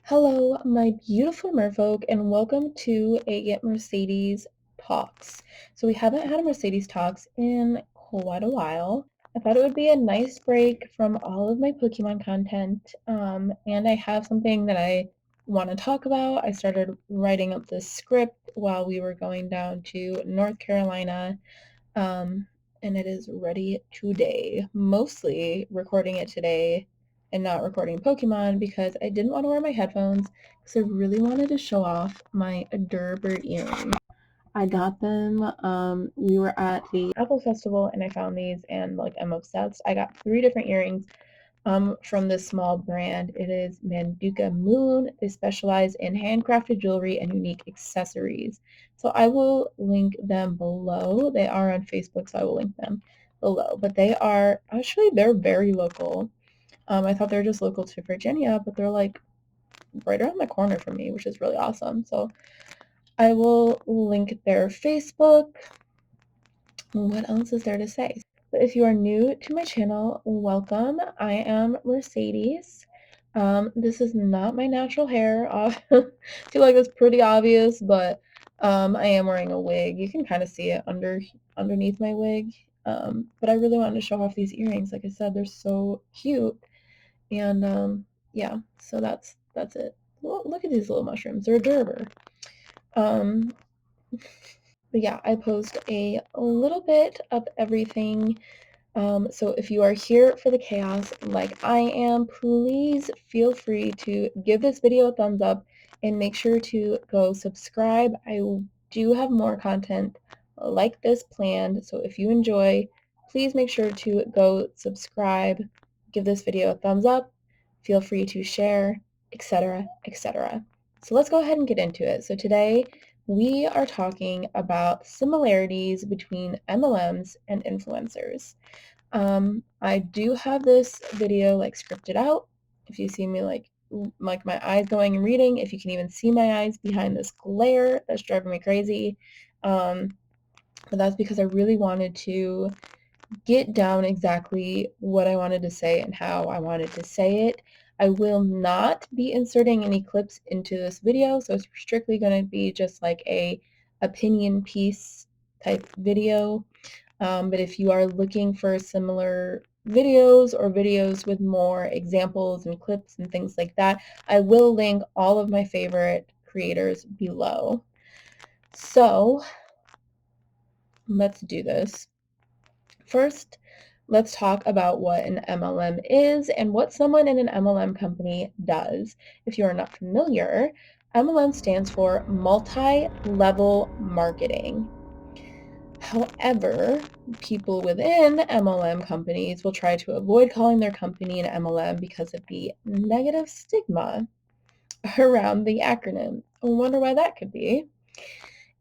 Hello, my beautiful merfolk, and welcome to a Mercedes Talks. So we haven't had a Mercedes Talks in quite a while. I thought it would be a nice break from all of my Pokemon content, and I have something that I want to talk about. I started writing up this script while we were going down to North Carolina, um, and it is ready today. Mostly recording it today and not recording Pokemon because I didn't want to wear my headphones because I really wanted to show off my Derber earrings. I got them. We were at the Apple Festival and I found these and like I'm obsessed. I got 3 different earrings from this small brand. It is Manduka Moon. They specialize in handcrafted jewelry and unique accessories. So I will link them below. They are on Facebook, so I will link them below. But they're very local. I thought they were just local to Virginia, but they're like right around the corner from me, which is really awesome. So I will link their Facebook. What else is there to say? But if you are new to my channel, welcome. I am Mercedes. This is not my natural hair. I feel like it's pretty obvious, but I am wearing a wig. You can kind of see it underneath my wig. But I really wanted to show off these earrings. Like I said, they're so cute. And yeah, so that's it. Look at these little mushrooms. They're adorable. Um, but yeah, I post a little bit of everything. So if you are here for the chaos like I am, please feel free to give this video a thumbs up and make sure to go subscribe. I do have more content like this planned, so if you enjoy, please make sure to go subscribe, give this video a thumbs up, feel free to share, etc., etc. So let's go ahead and get into it. So today we are talking about similarities between MLMs and influencers. I do have this video like scripted out. If you see me like my eyes going and reading, if you can even see my eyes behind this glare that's driving me crazy. But that's because I really wanted to get down exactly what I wanted to say and how I wanted to say it. I will not be inserting any clips into this video, so it's strictly going to be just like a opinion piece type video. But if you are looking for similar videos or videos with more examples and clips and things like that, I will link all of my favorite creators below. So let's do this. First, let's talk about what an MLM is and what someone in an MLM company does. If you are not familiar, MLM stands for multi-level marketing. However, people within MLM companies will try to avoid calling their company an MLM because of the negative stigma around the acronym. I wonder why that could be.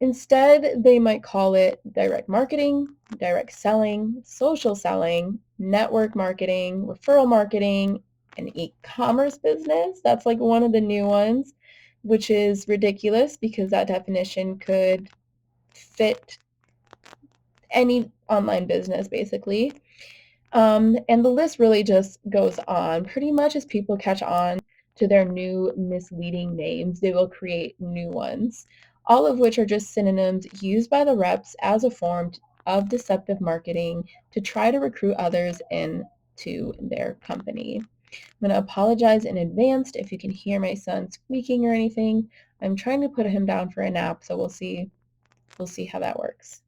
Instead, they might call it direct marketing, direct selling, social selling, network marketing, referral marketing, an e-commerce business. That's like one of the new ones, which is ridiculous because that definition could fit any online business basically. And the list really just goes on. Pretty much as people catch on to their new misleading names, they will create new ones, all of which are just synonyms used by the reps as a form of deceptive marketing to try to recruit others into their company. I'm going to apologize in advance if you can hear my son squeaking or anything. I'm trying to put him down for a nap, so we'll see how that works.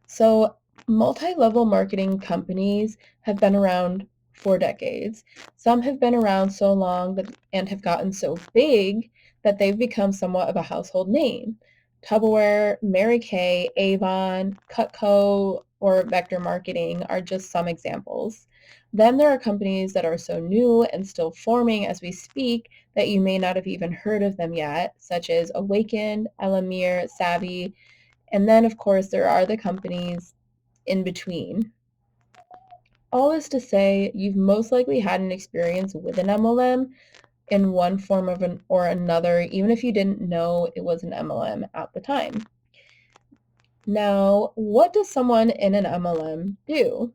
So multi-level marketing companies have been around for decades. Some have been around so long and have gotten so big that they've become somewhat of a household name. Tupperware, Mary Kay, Avon, Cutco, or Vector Marketing are just some examples. Then there are companies that are so new and still forming as we speak that you may not have even heard of them yet, such as Awakened, Elamir, Savvy, and then, of course, there are the companies in between. All this to say, you've most likely had an experience with an MLM in one form or another, even if you didn't know it was an MLM at the time. Now, what does someone in an MLM do?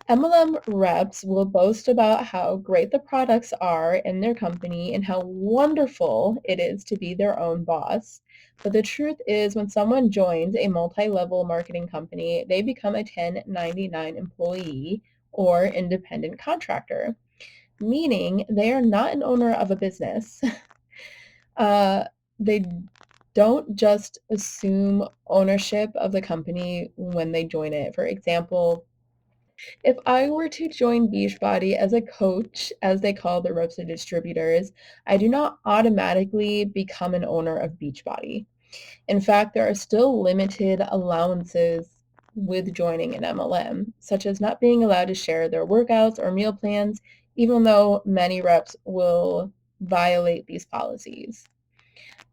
MLM reps will boast about how great the products are in their company and how wonderful it is to be their own boss. But the truth is, when someone joins a multi-level marketing company, they become a 1099 employee or independent contractor, meaning they are not an owner of a business. They don't just assume ownership of the company when they join it. For example, if I were to join Beachbody as a coach, as they call the reps and distributors, I do not automatically become an owner of Beachbody. In fact, there are still limited allowances with joining an MLM, such as not being allowed to share their workouts or meal plans, even though many reps will violate these policies.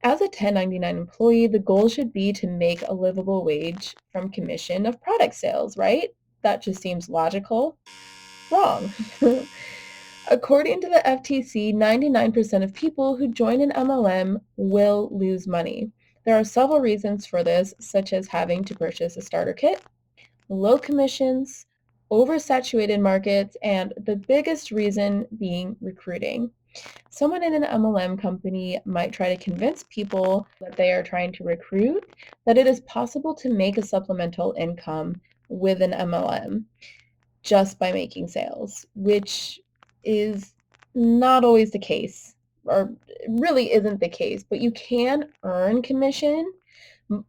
As a 1099 employee, the goal should be to make a livable wage from commission of product sales, right? That just seems logical. Wrong. According to the FTC, 99% of people who join an MLM will lose money. There are several reasons for this, such as having to purchase a starter kit, low commissions, oversaturated markets, and the biggest reason being recruiting. Someone in an MLM company might try to convince people that they are trying to recruit that it is possible to make a supplemental income with an MLM just by making sales, which is not always the case, or really isn't the case, but you can earn commission,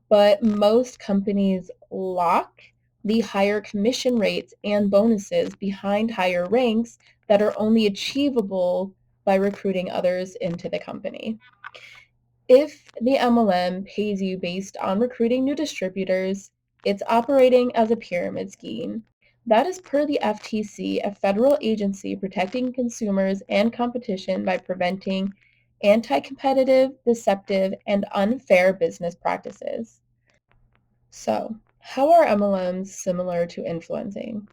but most companies lock the higher commission rates and bonuses behind higher ranks that are only achievable by recruiting others into the company. If the MLM pays you based on recruiting new distributors, it's operating as a pyramid scheme. That is per the FTC, a federal agency protecting consumers and competition by preventing anti-competitive, deceptive, and unfair business practices. So, how are MLMs similar to influencing?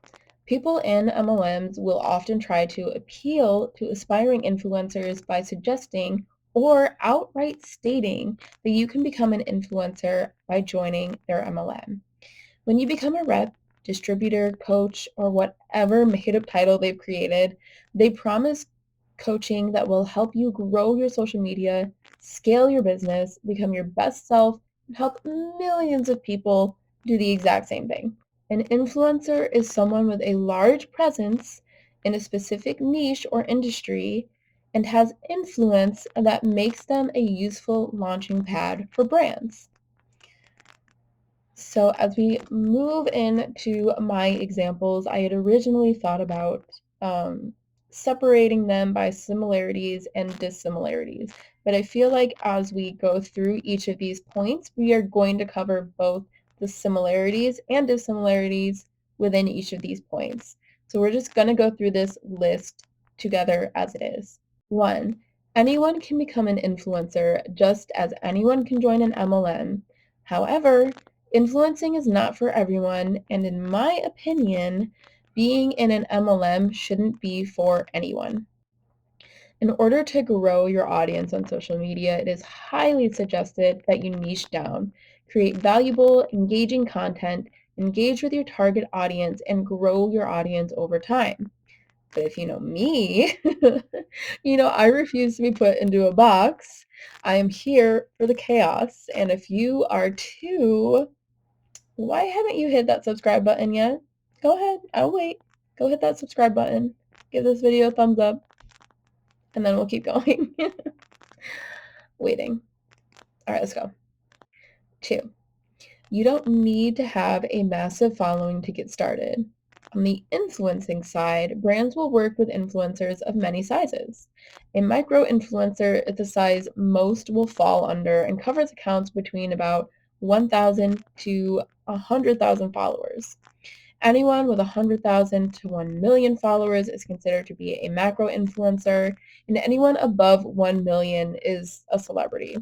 People in MLMs will often try to appeal to aspiring influencers by suggesting or outright stating that you can become an influencer by joining their MLM. When you become a rep, distributor, coach, or whatever made-up title they've created, they promise coaching that will help you grow your social media, scale your business, become your best self, and help millions of people do the exact same thing. An influencer is someone with a large presence in a specific niche or industry and has influence that makes them a useful launching pad for brands. So as we move into my examples, I had originally thought about separating them by similarities and dissimilarities. But I feel like as we go through each of these points, we are going to cover both the similarities and dissimilarities within each of these points. So we're just going to go through this list together as it is. 1. Anyone can become an influencer just as anyone can join an MLM. However, influencing is not for everyone, and in my opinion, being in an MLM shouldn't be for anyone. In order to grow your audience on social media, it is highly suggested that you niche down, create valuable, engaging content, engage with your target audience, and grow your audience over time. But if you know me, I refuse to be put into a box. I am here for the chaos, and if you are too, why haven't you hit that subscribe button yet? Go ahead, I'll wait. Go hit that subscribe button. Give this video a thumbs up, and then we'll keep going. Waiting. All right, let's go. 2. You don't need to have a massive following to get started. On the influencing side, brands will work with influencers of many sizes. A micro-influencer is the size most will fall under and covers accounts between about 1,000 to 100,000 followers. Anyone with 100,000 to 1 million followers is considered to be a macro influencer, and anyone above 1 million is a celebrity.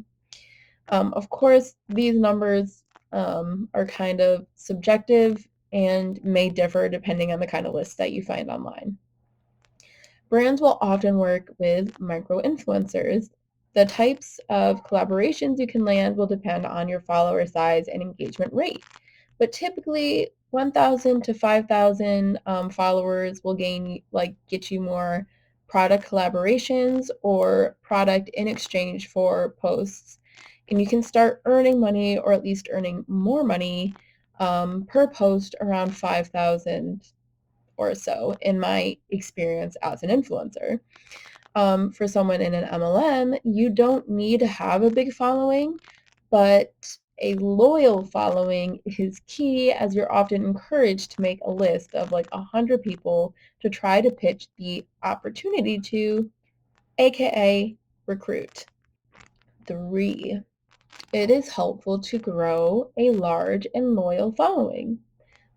Of course, these numbers are kind of subjective and may differ depending on the kind of list that you find online. Brands will often work with micro-influencers. The types of collaborations you can land will depend on your follower size and engagement rate. But typically, 1,000 to 5,000 followers will get you more product collaborations or product in exchange for posts. And you can start earning money, or at least earning more money per post, around 5,000 or so in my experience as an influencer. For someone in an MLM, you don't need to have a big following, but a loyal following is key, as you're often encouraged to make a list of like 100 people to try to pitch the opportunity to, aka recruit. 3, it is helpful to grow a large and loyal following.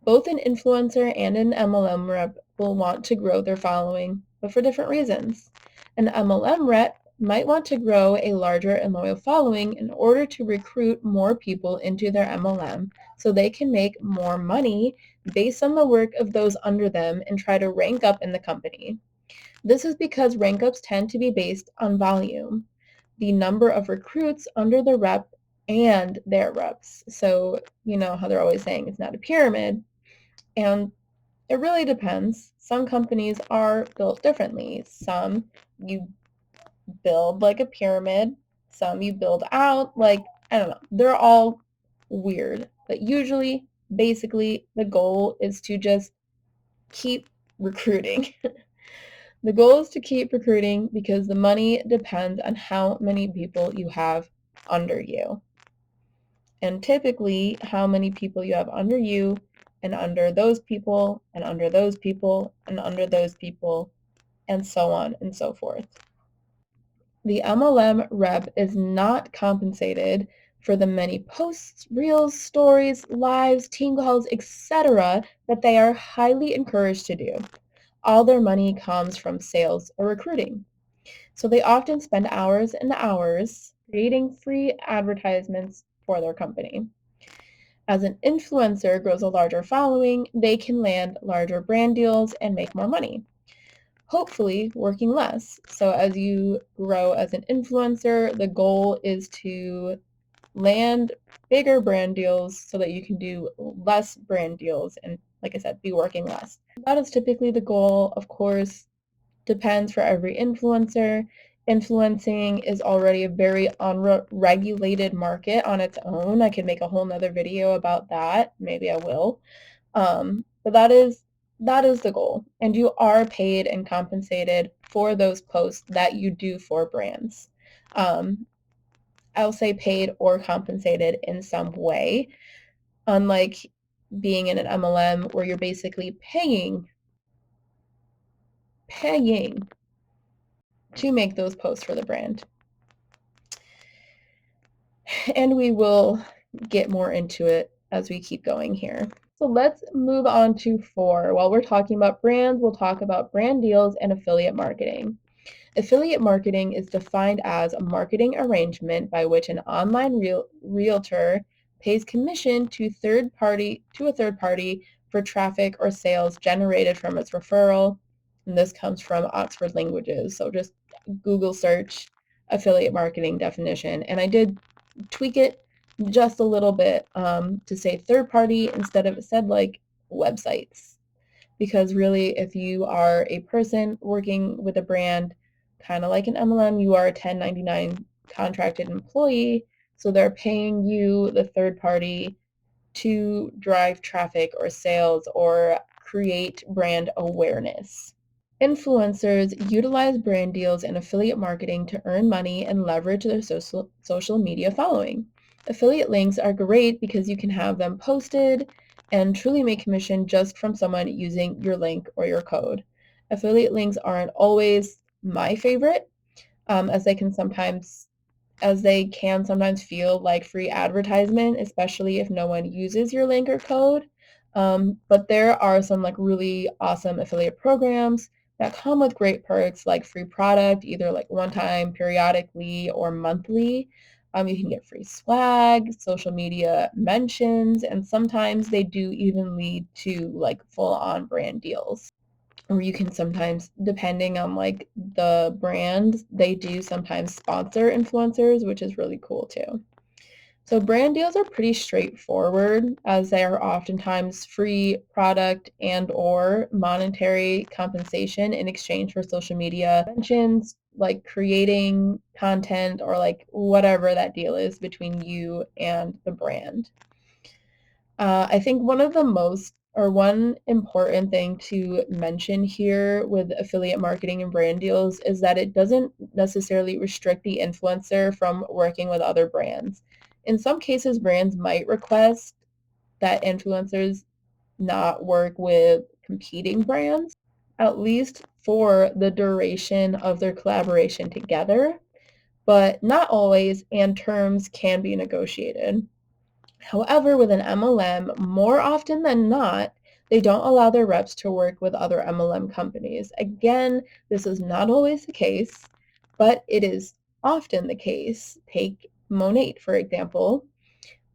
Both an influencer and an MLM rep will want to grow their following, but for different reasons. An MLM rep might want to grow a larger and loyal following in order to recruit more people into their MLM so they can make more money based on the work of those under them and try to rank up in the company. This is because rank ups tend to be based on volume, the number of recruits under the rep and their reps. So you know how they're always saying it's not a pyramid. And it really depends. Some companies are built differently. Some you build like a pyramid, some you build out like, I don't know. They're all weird. But usually, basically, the goal is to just keep recruiting. The goal is to keep recruiting because the money depends on how many people you have under you. And typically, how many people you have under you and under those people and under those people and under those people, and so on and so forth. The MLM rep is not compensated for the many posts, reels, stories, lives, team calls, etc. that they are highly encouraged to do. All their money comes from sales or recruiting. So they often spend hours and hours creating free advertisements for their company. As an influencer grows a larger following, they can land larger brand deals and make more money, hopefully working less. So as you grow as an influencer, the goal is to land bigger brand deals so that you can do less brand deals and, like I said, be working less. That is typically the goal. Of course, depends for every influencer. Influencing is already a very unregulated market on its own. I could make a whole nother video about that. Maybe I will. But that is the goal. And you are paid and compensated for those posts that you do for brands. I'll say paid or compensated in some way, unlike being in an MLM where you're basically paying to make those posts for the brand. And we will get more into it as we keep going here. So let's move on to 4. While we're talking about brands, we'll talk about brand deals and affiliate marketing. Affiliate marketing is defined as a marketing arrangement by which an online realtor pays commission to a third party for traffic or sales generated from its referral. And this comes from Oxford Languages. So just Google search affiliate marketing definition. And I did tweak it just a little bit to say third party instead of, it said like websites. Because really, if you are a person working with a brand, kind of like an MLM, you are a 1099 contracted employee, so they're paying you, the third party, to drive traffic or sales or create brand awareness. Influencers utilize brand deals and affiliate marketing to earn money and leverage their social media following. Affiliate links are great because you can have them posted and truly make commission just from someone using your link or your code. Affiliate links aren't always my favorite, as they can sometimes feel like free advertisement, especially if no one uses your link or code. But there are some like really awesome affiliate programs that come with great perks like free product, either like one time, periodically, or monthly. You can get free swag, social media mentions, and sometimes they do even lead to like full-on brand deals. Or you can sometimes, depending on like the brand, they do sometimes sponsor influencers, which is really cool too. So brand deals are pretty straightforward, as they are oftentimes free product and or monetary compensation in exchange for social media mentions, like creating content or like whatever that deal is between you and the brand. I think one important thing to mention here with affiliate marketing and brand deals is that it doesn't necessarily restrict the influencer from working with other brands. In some cases, brands might request that influencers not work with competing brands, at least for the duration of their collaboration together, but not always, and terms can be negotiated. However, with an MLM, more often than not, they don't allow their reps to work with other MLM companies. Again, this is not always the case, but it is often the case. Take Monet, for example.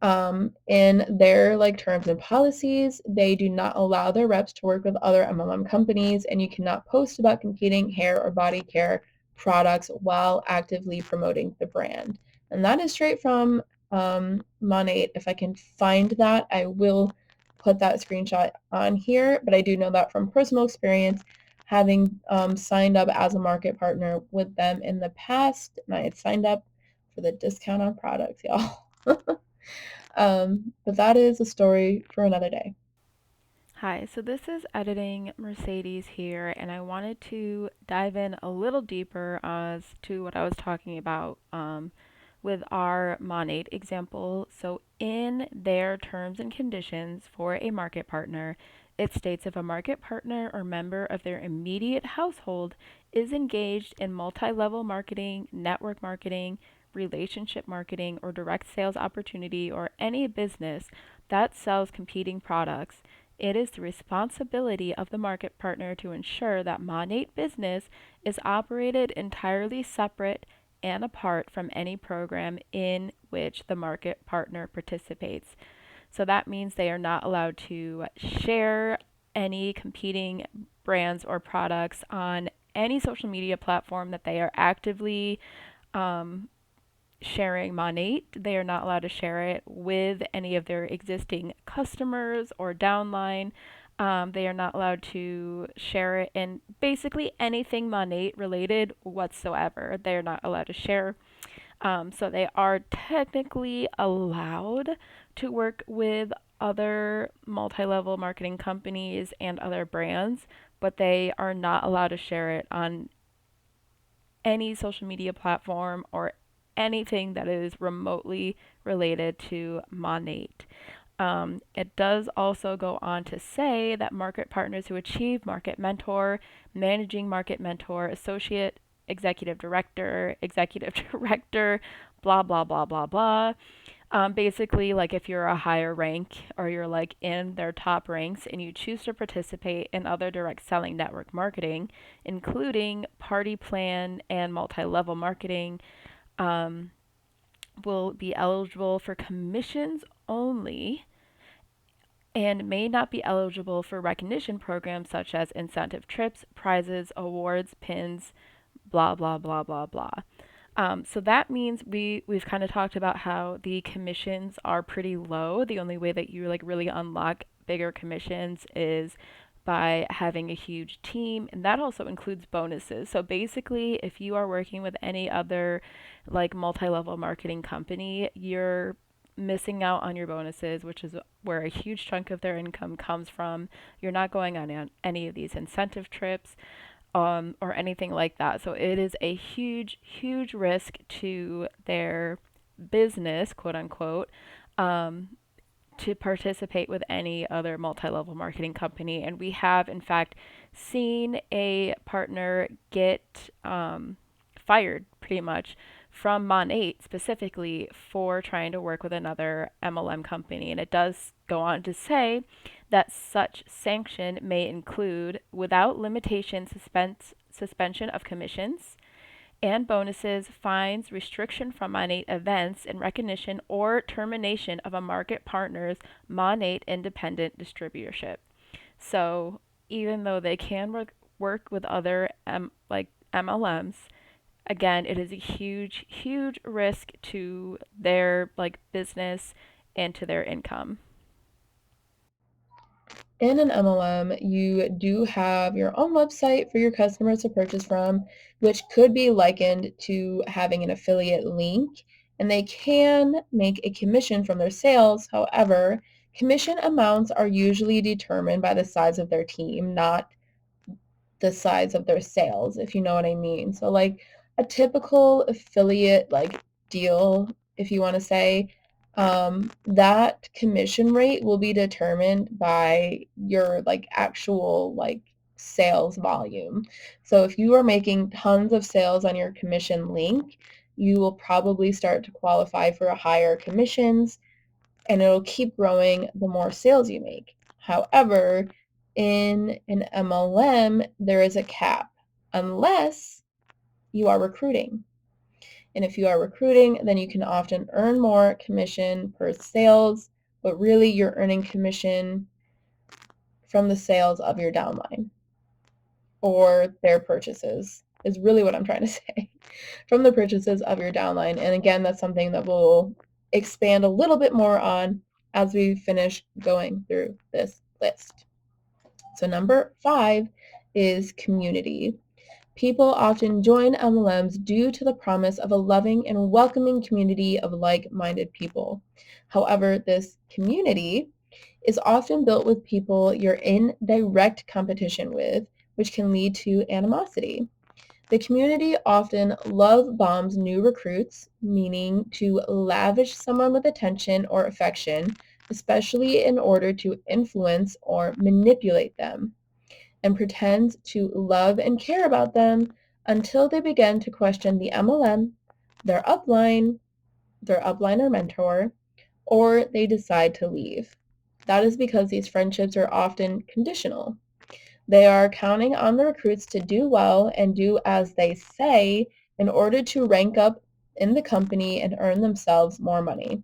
In their terms and policies, they do not allow their reps to work with other MLM companies, and you cannot post about competing hair or body care products while actively promoting the brand. And that is straight from Monet. If I can find that, I will put that screenshot on here, but I do know that from personal experience, having signed up as a market partner with them in the past, and I had signed up for the discount on products, y'all. But that is a story for another day. Hi, so this is editing Mercedes here, and I wanted to dive in a little deeper as to what I was talking about with our Monet example. So, in their terms and conditions for a market partner, it states if a market partner or member of their immediate household is engaged in multi level marketing, network marketing, relationship marketing, or direct sales opportunity, or any business that sells competing products, it is the responsibility of the market partner to ensure that Monet business is operated entirely separate and apart from any program in which the market partner participates. So that means they are not allowed to share any competing brands or products on any social media platform that they are actively um, sharing Monet. They are not allowed to share it with any of their existing customers or downline. They are not allowed to share it in basically anything Monet related whatsoever. They are not allowed to share. So they are technically allowed to work with other multi level marketing companies and other brands, but they are not allowed to share it on any social media platform or anything that is remotely related to Monet. It does also go on to say that market partners who achieve market mentor, managing market mentor, associate executive director, blah, blah, blah, blah, blah. Basically, like if you're a higher rank or you're like in their top ranks and you choose to participate in other direct selling network marketing, including party plan and multi level marketing, um, will be eligible for commissions only and may not be eligible for recognition programs such as incentive trips, prizes, awards, pins, blah, blah, blah, blah, blah. So that means we've kind of talked about how the commissions are pretty low. The only way that you like really unlock bigger commissions is by having a huge team, and that also includes bonuses. So basically, if you are working with any other like multi-level marketing company, you're missing out on your bonuses, which is where a huge chunk of their income comes from. You're not going on any of these incentive trips or anything like that. So it is a huge, huge risk to their business, quote unquote, um, to participate with any other multi level marketing company. And we have, in fact, seen a partner get fired pretty much from Monet specifically for trying to work with another MLM company. And it does go on to say that such sanction may include, without limitation, suspension of commissions and bonuses, fines, restriction from Monate events in recognition, or termination of a market partner's Monate independent distributorship. So even though they can work with other like MLMs, Again, it is a huge, huge risk to their like business and to their income. In an MLM, you do have your own website for your customers to purchase from, which could be likened to having an affiliate link, and they can make a commission from their sales. However, commission amounts are usually determined by the size of their team, not the size of their sales, if you know what I mean. So like a typical affiliate like deal, if you want to say, that commission rate will be determined by your like actual like sales volume. So if you are making tons of sales on your commission link, you will probably start to qualify for higher commissions, and it'll keep growing the more sales you make. However, in an MLM, there is a cap unless you are recruiting. And if you are recruiting, then you can often earn more commission per sales, but really you're earning commission from the sales of your downline or their purchases is really what I'm trying to say. From the purchases of your downline. And again, that's something that we'll expand a little bit more on as we finish going through this list. So number 5 is community. People often join MLMs due to the promise of a loving and welcoming community of like-minded people. However, this community is often built with people you're in direct competition with, which can lead to animosity. The community often love bombs new recruits, meaning to lavish someone with attention or affection, especially in order to influence or manipulate them, and pretends to love and care about them until they begin to question the MLM, their upline, or mentor, or they decide to leave. That is because these friendships are often conditional. They are counting on the recruits to do well and do as they say in order to rank up in the company and earn themselves more money.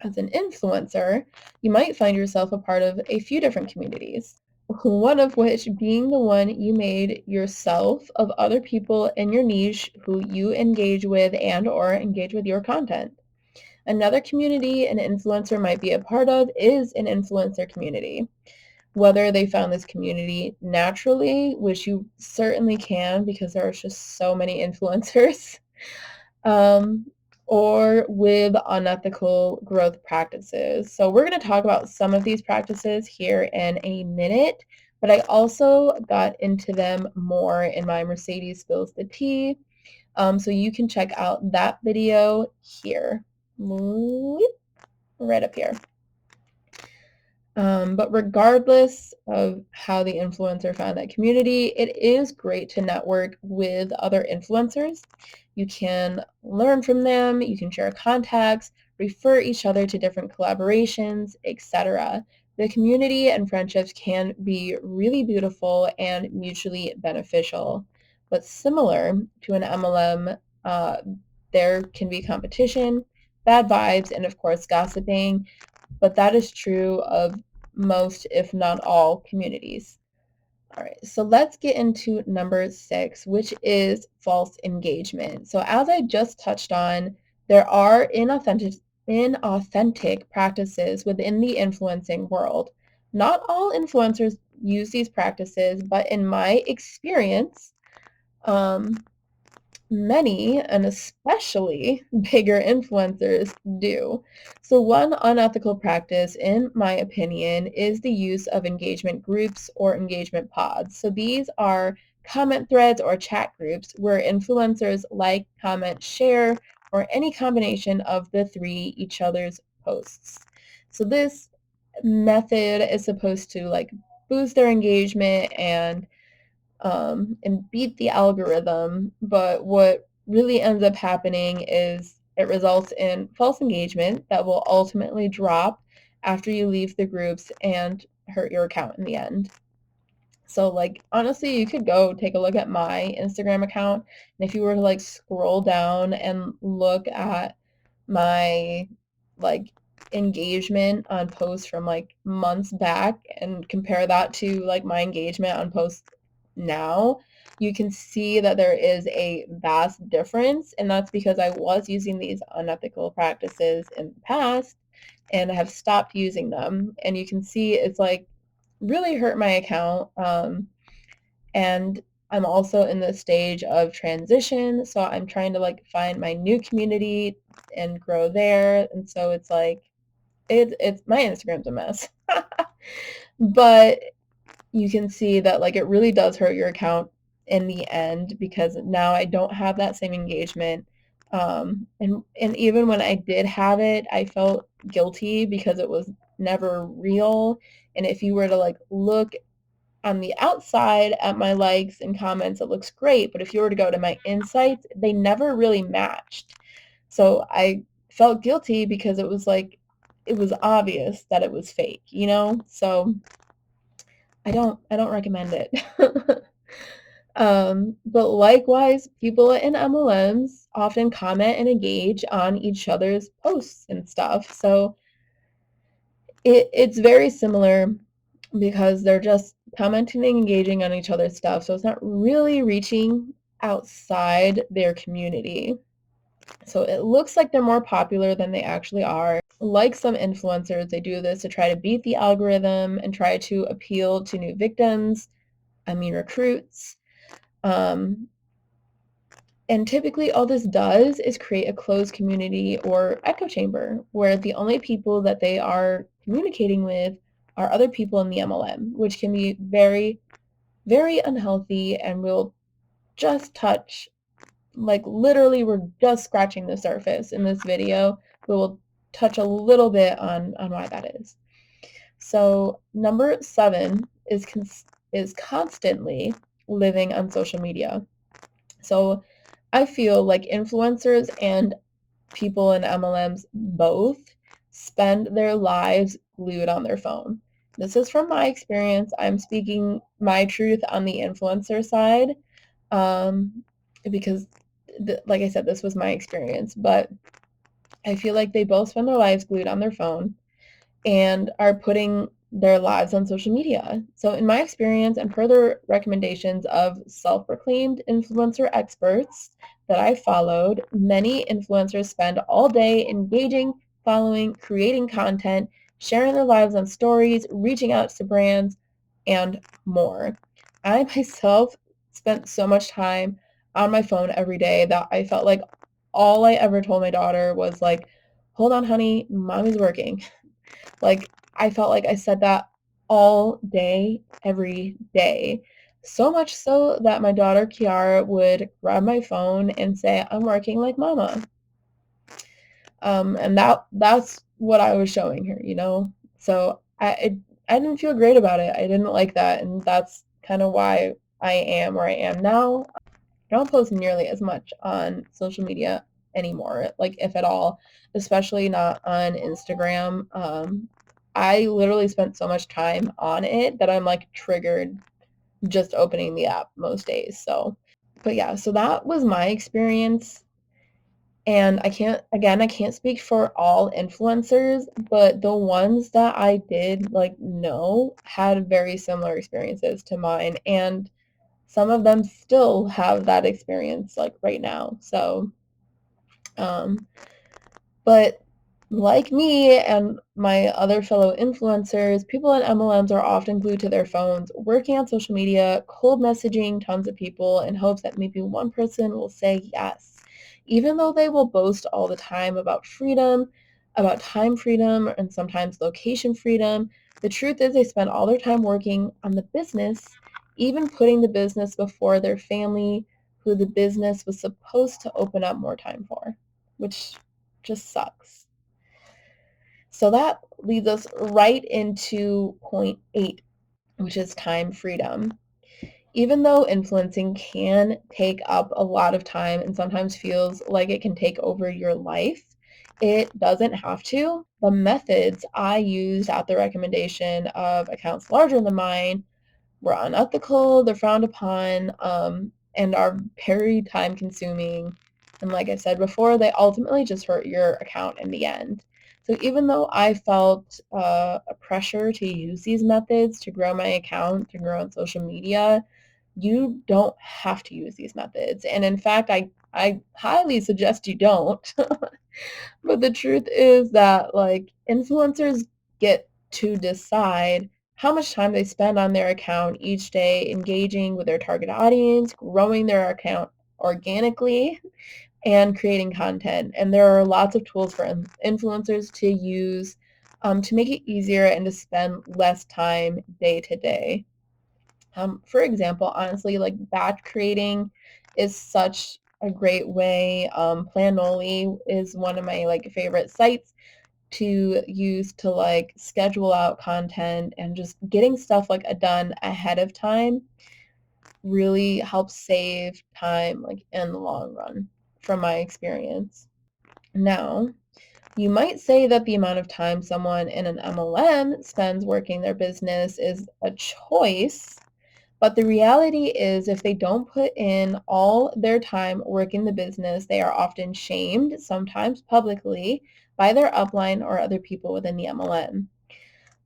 As an influencer, you might find yourself a part of a few different communities, one of which being the one you made yourself of other people in your niche who you engage with and or engage with your content. Another community an influencer might be a part of is an influencer community. Whether they found this community naturally, which you certainly can because there are just so many influencers, um, or with unethical growth practices. So we're going to talk about some of these practices here in a minute, but I also got into them more in my Mercedes Spills the Tea. So you can check out that video here, right up here. But regardless of how the influencer found that community, it is great to network with other influencers. You can learn from them, you can share contacts, refer each other to different collaborations, etc. The community and friendships can be really beautiful and mutually beneficial. But similar to an MLM, there can be competition, bad vibes, and of course gossiping, but that is true of most, if not all, communities. All right, so let's get into number 6, which is false engagement. So as I just touched on, there are inauthentic practices within the influencing world. Not all influencers use these practices, but in my experience, um, many, and especially bigger influencers, do. So one unethical practice, in my opinion, is the use of engagement groups or engagement pods. So these are comment threads or chat groups where influencers like, comment, share, or any combination of the three each other's posts. So this method is supposed to like boost their engagement and beat the algorithm, but what really ends up happening is it results in false engagement that will ultimately drop after you leave the groups and hurt your account in the end. So like honestly, you could go take a look at my Instagram account, and if you were to like scroll down and look at my like engagement on posts from like months back and compare that to like my engagement on posts now, you can see that there is a vast difference, and that's because I was using these unethical practices in the past and I have stopped using them. And you can see it's like really hurt my account. And I'm also in the stage of transition, so I'm trying to like find my new community and grow there. And so it's like it's my Instagram's a mess. But you can see that like it really does hurt your account in the end, because now I don't have that same engagement. And even when I did have it, I felt guilty because it was never real. And if you were to like look on the outside at my likes and comments, it looks great. But if you were to go to my insights, they never really matched. So I felt guilty because it was like, it was obvious that it was fake, you know? So I don't recommend it. But likewise, people in MLMs often comment and engage on each other's posts and stuff. So it's very similar because they're just commenting and engaging on each other's stuff. So it's not really reaching outside their community. So it looks like they're more popular than they actually are. Like some influencers, they do this to try to beat the algorithm and try to appeal to new victims, I mean recruits. Um, and typically all this does is create a closed community or echo chamber where the only people that they are communicating with are other people in the MLM, which can be very, very unhealthy and will just touch, like literally we're just scratching the surface in this video, but we'll touch a little bit on why that is. So number 7 is constantly living on social media. So I feel like influencers and people in MLMs both spend their lives glued on their phone. This is from my experience. I'm speaking my truth on the influencer side, um, because, like I said, this was my experience. But I feel like they both spend their lives glued on their phone and are putting their lives on social media. So in my experience and further recommendations of self-proclaimed influencer experts that I followed, many influencers spend all day engaging, following, creating content, sharing their lives on stories, reaching out to brands, and more. I myself spent so much time on my phone every day that I felt like all I ever told my daughter was like, hold on, honey, mommy's working. Like, I felt like I said that all day, every day. So much so that my daughter Kiara would grab my phone and say, I'm working like mama. And that's what I was showing her, you know? So I didn't feel great about it. I didn't like that. And that's kind of why I am where I am now. I don't post nearly as much on social media anymore, like if at all, especially not on Instagram. I literally spent so much time on it that I'm like triggered just opening the app most days. So, but yeah, so that was my experience. And I can't speak for all influencers, but the ones that I did like know had very similar experiences to mine. And some of them still have that experience like right now. So, um, but like me and my other fellow influencers, people in MLMs are often glued to their phones, working on social media, cold messaging tons of people in hopes that maybe one person will say yes. Even though they will boast all the time about freedom, about time freedom, and sometimes location freedom, the truth is they spend all their time working on the business, even putting the business before their family, who the business was supposed to open up more time for, which just sucks. So that leads us right into point 8, which is time freedom. Even though influencing can take up a lot of time and sometimes feels like it can take over your life, it doesn't have to. The methods I used at the recommendation of accounts larger than mine were unethical, they're frowned upon, and are very time consuming. And like I said before, they ultimately just hurt your account in the end. So even though I felt a pressure to use these methods to grow my account, to grow on social media, You don't have to use these methods. And in fact, I highly suggest you don't. But the truth is that like influencers get to decide how much time they spend on their account each day engaging with their target audience, growing their account organically, and creating content. And there are lots of tools for influencers to use to make it easier and to spend less time day to day. For example, honestly, like batch creating is such a great way. Planoli is one of my like favorite sites to use to like schedule out content, and just getting stuff like done ahead of time really helps save time like in the long run from my experience. Now, you might say that the amount of time someone in an MLM spends working their business is a choice, but the reality is if they don't put in all their time working the business, they are often shamed, sometimes publicly, by their upline or other people within the MLM.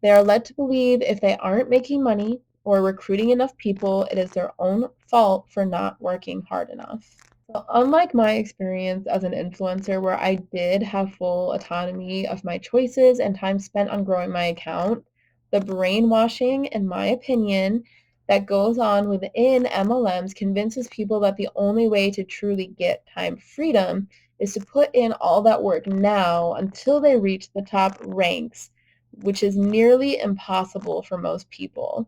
They are led to believe if they aren't making money or recruiting enough people, it is their own fault for not working hard enough. So unlike my experience as an influencer where I did have full autonomy of my choices and time spent on growing my account, the brainwashing, in my opinion, that goes on within MLMs convinces people that the only way to truly get time freedom is to put in all that work now until they reach the top ranks, which is nearly impossible for most people.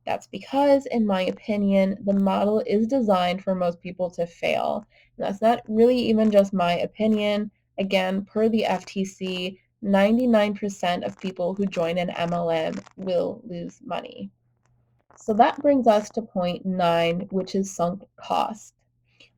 That's because, in my opinion, the model is designed for most people to fail. And that's not really even just my opinion. Again, per the FTC, 99% of people who join an MLM will lose money. So that brings us to point 9, which is sunk cost.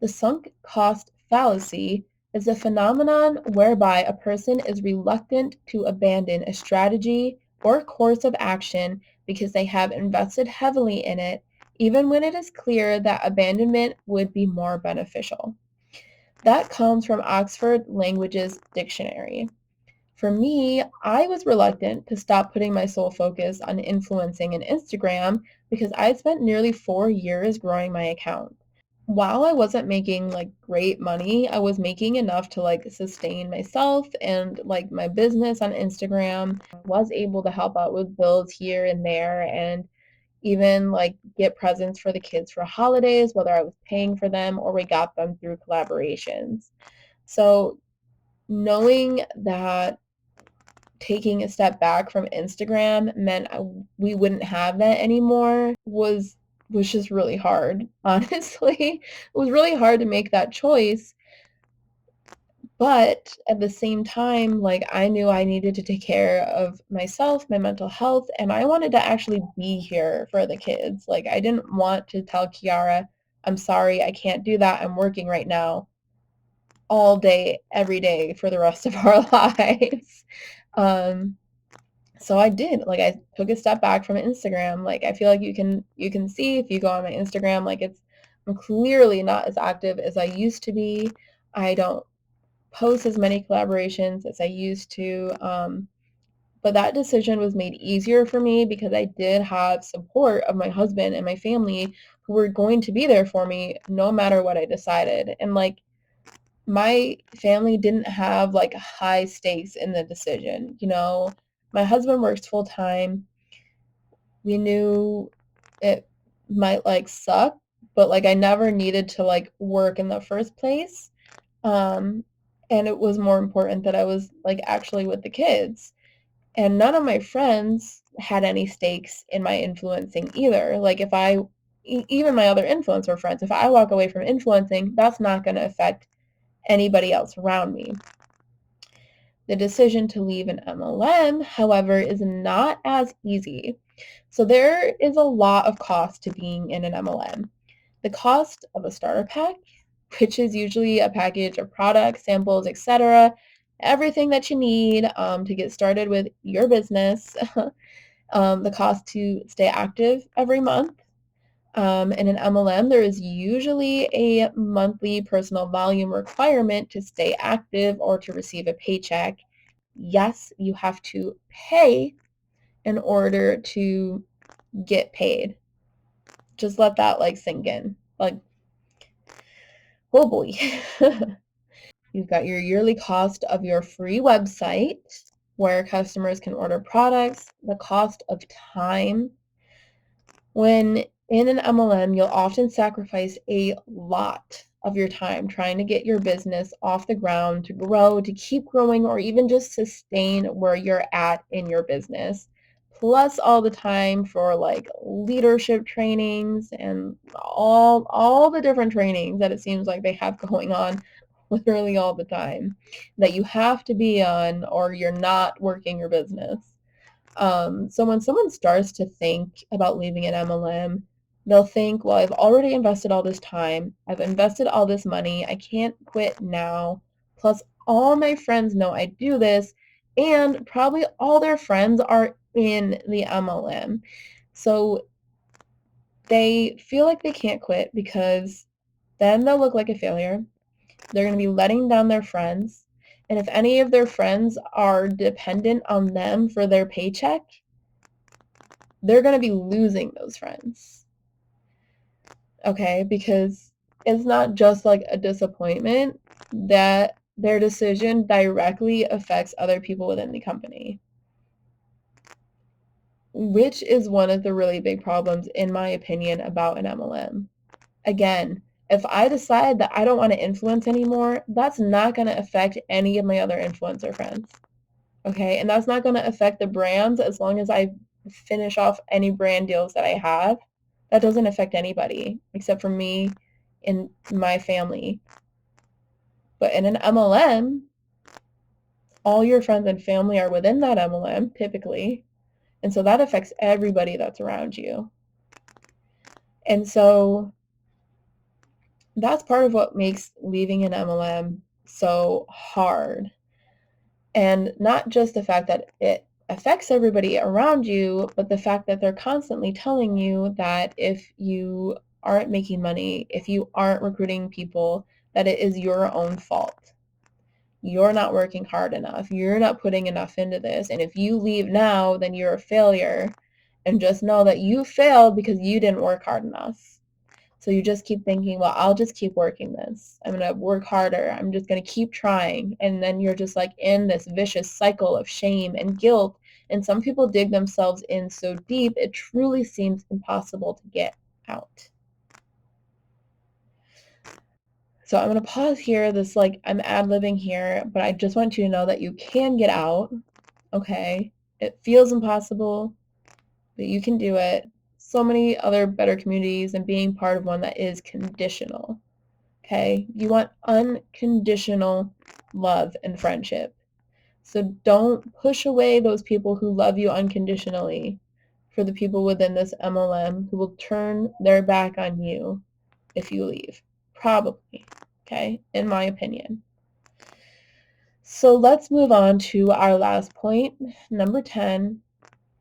The sunk cost fallacy is a phenomenon whereby a person is reluctant to abandon a strategy or course of action because they have invested heavily in it, even when it is clear that abandonment would be more beneficial. That comes from Oxford Languages Dictionary. For me, I was reluctant to stop putting my sole focus on influencing an Instagram because I had spent nearly 4 years growing my account. While I wasn't making like great money, I was making enough to like sustain myself and like my business on Instagram. Was able to help out with bills here and there, and even like get presents for the kids for holidays, whether I was paying for them or we got them through collaborations. So knowing that taking a step back from Instagram meant we wouldn't have that anymore was just really hard, honestly. It was really hard to make that choice, but at the same time, like, I knew I needed to take care of myself, my mental health, and I wanted to actually be here for the kids. Like, I didn't want to tell Kiara, "I'm sorry, I can't do that, I'm working right now," all day, every day for the rest of our lives. Um, So I did, like, I took a step back from Instagram. Like, I feel like you can see if you go on my Instagram, like, I'm clearly not as active as I used to be. I don't post as many collaborations as I used to, but that decision was made easier for me because I did have support of my husband and my family who were going to be there for me no matter what I decided. And, like, my family didn't have, like, high stakes in the decision, you know? My husband works full time. We knew it might, like, suck, but, like, I never needed to, like, work in the first place, um, and it was more important that I was, like, actually with the kids, and none of my friends had any stakes in my influencing either. Like, if I even my other influencer friends, if I walk away from influencing, that's not gonna affect anybody else around me. The decision to leave an MLM, however, is not as easy. So there is a lot of cost to being in an MLM. The cost of a starter pack, which is usually a package of products, samples, etc., everything that you need to get started with your business. The cost to stay active every month. In an MLM, there is usually a monthly personal volume requirement to stay active or to receive a paycheck. Yes, you have to pay in order to get paid. Just let that like sink in. Like, oh boy. You've got your yearly cost of your free website where customers can order products, the cost of time. When in an MLM, you'll often sacrifice a lot of your time trying to get your business off the ground, to grow, to keep growing, or even just sustain where you're at in your business. Plus all the time for like leadership trainings and all the different trainings that it seems like they have going on literally all the time that you have to be on or you're not working your business. So when someone starts to think about leaving an MLM, they'll think, well, I've already invested all this time. I've invested all this money. I can't quit now. Plus, all my friends know I do this, and probably all their friends are in the MLM. So they feel like they can't quit because then they'll look like a failure. They're going to be letting down their friends. And if any of their friends are dependent on them for their paycheck, they're going to be losing those friends. Okay? Because it's not just like a disappointment, that their decision directly affects other people within the company, which is one of the really big problems, in my opinion, about an MLM. Again, if I decide that I don't want to influence anymore, that's not going to affect any of my other influencer friends. Okay? And that's not going to affect the brands as long as I finish off any brand deals that I have. That doesn't affect anybody except for me and my family. But in an MLM, all your friends and family are within that MLM typically. And so that affects everybody that's around you. And so that's part of what makes leaving an MLM so hard. And not just the fact that it affects everybody around you, but the fact that they're constantly telling you that if you aren't making money, if you aren't recruiting people, that it is your own fault. You're not working hard enough. You're not putting enough into this. And if you leave now, then you're a failure. And just know that you failed because you didn't work hard enough. So you just keep thinking, well, I'll just keep working this. I'm going to work harder. I'm just going to keep trying. And then you're just like in this vicious cycle of shame and guilt. And some people dig themselves in so deep, it truly seems impossible to get out. So I'm going to pause here. This like I'm ad-libbing here, but I just want you to know that you can get out. Okay. It feels impossible, but you can do it. So many other better communities and being part of one that is conditional. Okay? You want unconditional love and friendship. So don't push away those people who love you unconditionally for the people within this MLM who will turn their back on you if you leave. Probably. Okay? In my opinion. So let's move on to our last point, number 10,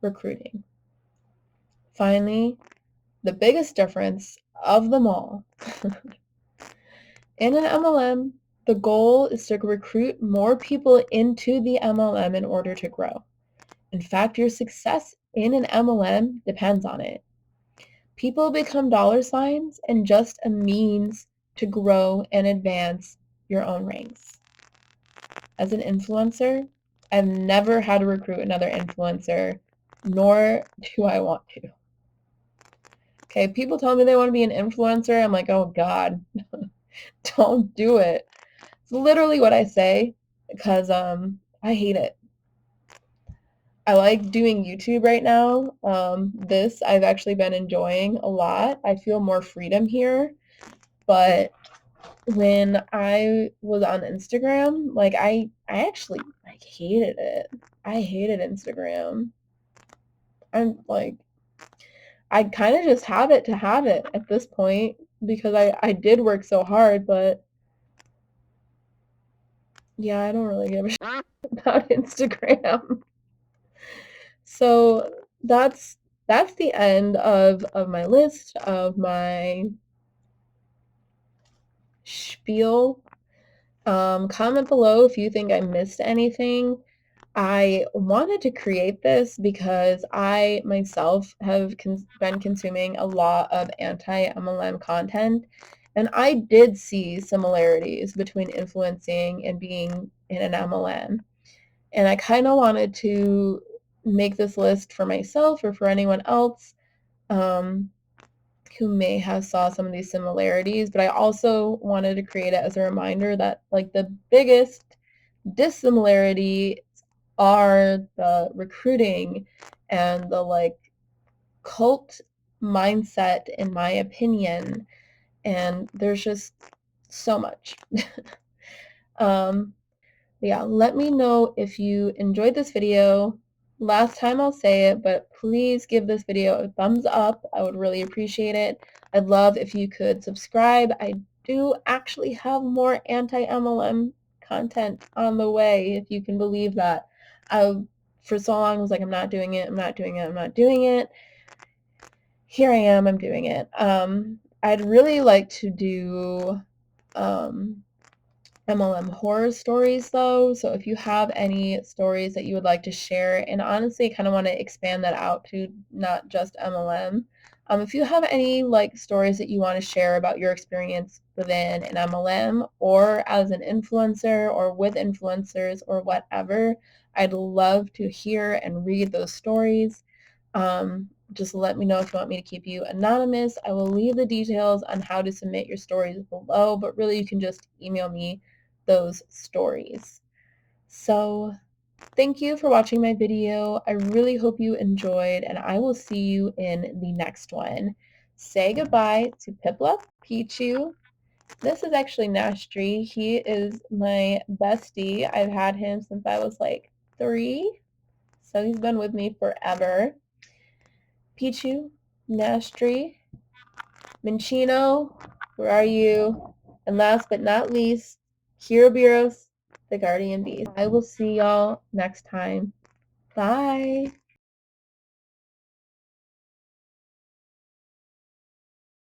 recruiting. Finally, the biggest difference of them all. In an MLM, the goal is to recruit more people into the MLM in order to grow. In fact, your success in an MLM depends on it. People become dollar signs and just a means to grow and advance your own ranks. As an influencer, I've never had to recruit another influencer, nor do I want to. Okay, people tell me they want to be an influencer. I'm like, oh God, don't do it. It's literally what I say because I hate it. I like doing YouTube right now. This I've actually been enjoying a lot. I feel more freedom here. But when I was on Instagram, like I actually like hated it. I hated Instagram. I'm like I kind of just have it to have it at this point because I did work so hard, but yeah, I don't really give a shit about Instagram. So that's the end of my list, of my spiel. Comment below if you think I missed anything. I wanted to create this because I myself have been consuming a lot of anti-MLM content, and I did see similarities between influencing and being in an MLM. And I kind of wanted to make this list for myself or for anyone else um, who may have saw some of these similarities, but I also wanted to create it as a reminder that like the biggest dissimilarity are the recruiting and the like cult mindset, in my opinion, and there's just so much. um yeah, let me know if you enjoyed this video. Last time I'll say it, but please give this video a thumbs up. I would really appreciate it. I'd love if you could subscribe. I do actually have more anti-MLM content on the way, if you can believe that. I, for so long, was like, I'm not doing it, I'm not doing it, I'm not doing it. Here I am, I'm doing it. I'd really like to do MLM horror stories though. So if you have any stories that you would like to share, and honestly kind of want to expand that out to not just MLM. If you have any like stories that you want to share about your experience within an MLM or as an influencer or with influencers or whatever, I'd love to hear and read those stories. Just let me know if you want me to keep you anonymous. I will leave the details on how to submit your stories below, but really you can just email me those stories. So thank you for watching my video. I really hope you enjoyed, and I will see you in the next one. Say goodbye to Piplup, Pichu. This is actually Nashtri. He is my bestie. I've had him since I was like 3, so he's been with me forever. Pichu, Nashtri, Minchino, where are you? And last but not least, Kirobiros, the Guardian Beast. I will see y'all next time. Bye.